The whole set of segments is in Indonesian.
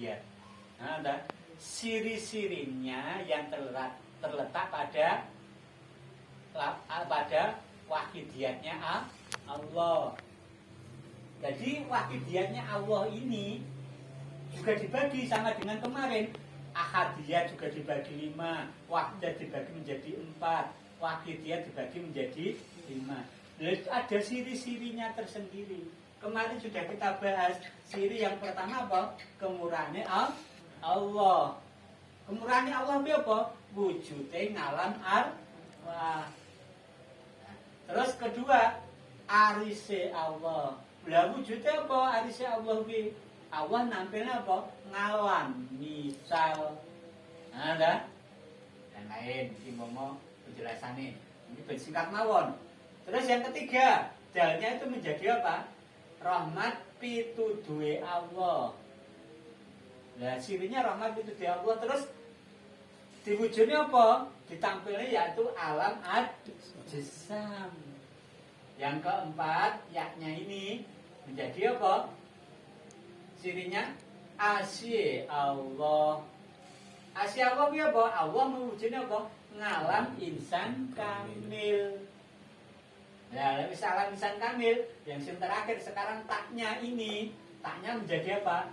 wahidiyat. Nah, siri-sirinya yang terletak pada wahidiyatnya Allah. Jadi wahidiyatnya Allah ini juga dibagi sama dengan kemarin. Ahadiyat juga dibagi 5, wahdat dibagi menjadi 4, wahidiyat dibagi menjadi 5. Ada siri-sirinya tersendiri. Kemarin sudah kita bahas siri yang pertama apa? Kemurahannya Allah. Kemurahannya Allah apa? Wujudnya ngalam arwah. Terus kedua, arise Allah. Lah wujudnya apa? Arise Allah ki. Allah nampilnya apa? Ngalam, misal. Ada? Dan lain, ini mau penjelasannya. Ini bersingkat mawon. Terus yang ketiga, dalnya itu menjadi apa? Rahmat pituduhe Allah. Nah, sirinya rahmat pituduhe Allah. Terus diwujudnya apa? Ditampilnya yaitu alam ad-jisam. Yang keempat, yaknya ini menjadi apa? Sirinya asy Allah. Asy Allah itu apa? Allah mewujudnya apa? Ngalam insan kamil. Nah, alam insan kamil yang terakhir sekarang taknya ini, taknya menjadi apa?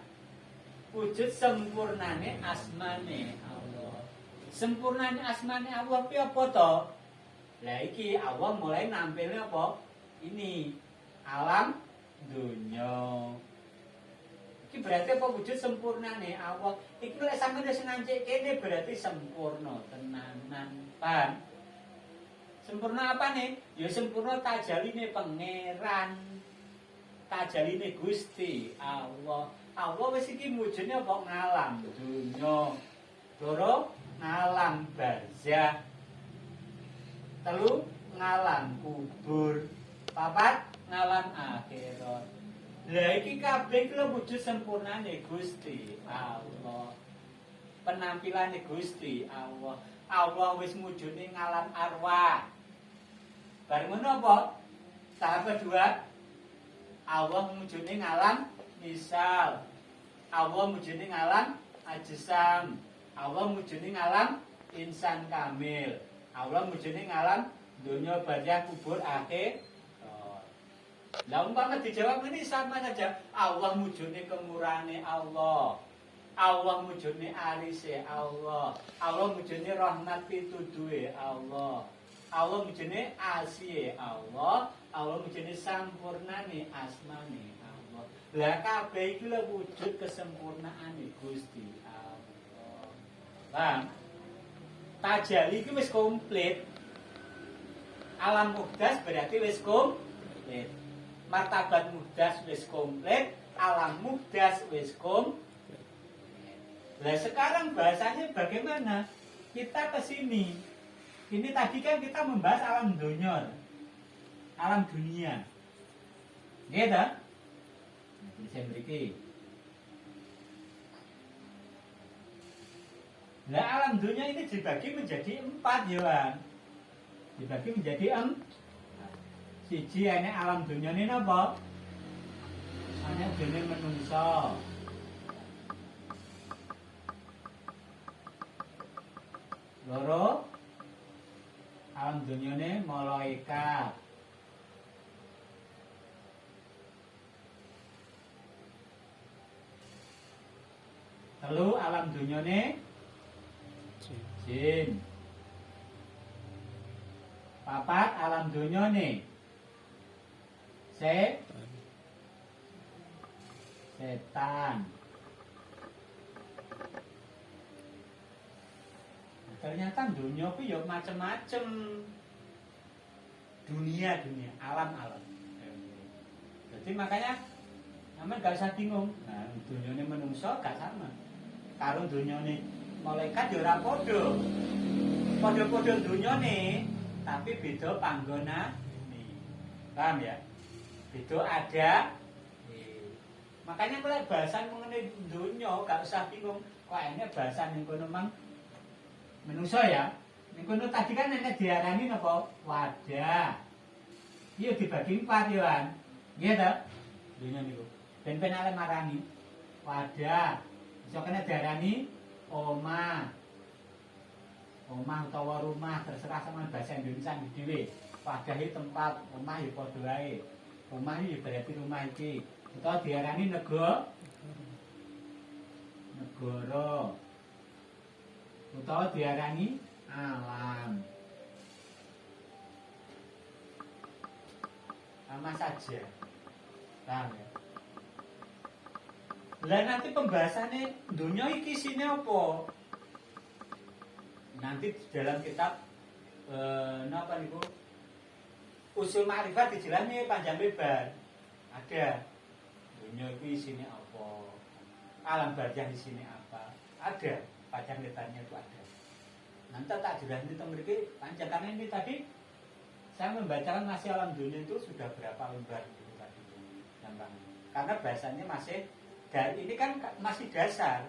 Wujud sempurnane asmane Allah. Sempurnane asmane Allah itu apa toh? Lah iki Allah mulai nampilnya apa? Ini alam dunya. Iki berarti apa wujud sempurnane Allah. Iki lek sampeyan wis ngancik kene berarti sempurna tenanan. Paham? Sempurna apa nih? Ya sempurna tajaline pangeran. Tajaline Gusti Allah. Allah wis iki wujudnya apa ngalam dunya. Loro ngalam barzah. Telu ngalam kubur. Papat ngalam akhirat. Lah iki kabeh iki wujud sempurnane Gusti Allah. Penampilane Gusti Allah. Allah wis mujudne ngalam arwah. Bar ngono apa? Tahap kedua, Allah mujudne ngalam misal. Allah mujudne ngalam ajsam. Allah mujudne ngalam insan kamil. Allah mujudne ngalam dunya barzah kubur akhir. Lah umpama dijawab ini sama saja. Allah mujudne kemurahane Allah. Allah mujudne arise Allah. Allah mujudne rahmat pituduhe Allah. Allah mujudne asih Allah. Allah mujudne sampurnane asmane Allah. Lah kabeh iki lho wujud kesempurnaane Gusti Allah. Paham? Tajalli iki wis komplit. Alam muhdas berarti wis komplit. Martabat muhdas wis komplit, alam muhdas wis komplit. Nah sekarang bahasanya bagaimana? Kita ke sini. Ini tadi kan kita membahas alam dunia. Alam dunia. Gitu? Saya beri. Nah alam dunia ini dibagi menjadi 4 ya. Dibagi menjadi 4. Siji ini alam dunia ini apa? Hanya jenis menungso. Loro alam dunia ini malaikat. Telu alam dunia ini jin. Papat alam dunia ini setan. Ternyata dunia itu ya macam-macam. Dunia, alam-alam. Jadi makanya aman gak usah bingung. Nah, dunia ini menungso gak sama. Karo dunia ini malaikat ya ora padha. Padha-padha dunia nih, tapi beda panggona nih. Paham ya? Beda ada. Makanya kalau bahasan mengenai dunia gak usah bingung. Kok ini bahasan yang kono mang menungso ya. Yang kono tadi kan nenek diarani apa? Wadah. Iya dibagi 4 ya kan. Iya toh? Dunia niku. Ben ale marani. Wadah, Iso kena diarani omah. Omah utawa rumah terserah sama bahasa Indonesia dhewe. Padahe tempat, omah ya padha wae. Omah iki berarti rumah iki. Utawa diarani negara. Utawa diarani alam. Sama saja. Paham ya? Lah nanti pembahasannya dunia iki isine apa? Nanti di dalam kitab napa niku? Usul Ma'rifat dijelani panjang lebar. Ada. Dunia itu isine apa? Alam barzah isine apa? Ada. Panjang lebarnya itu ada. Nanti tak jelani teng mriki panjang karena ini tadi saya membacakan masih alam dunia itu sudah berapa lembar gitu tadi. Gampang. Karena bahasanya masih ini kan masih dasar,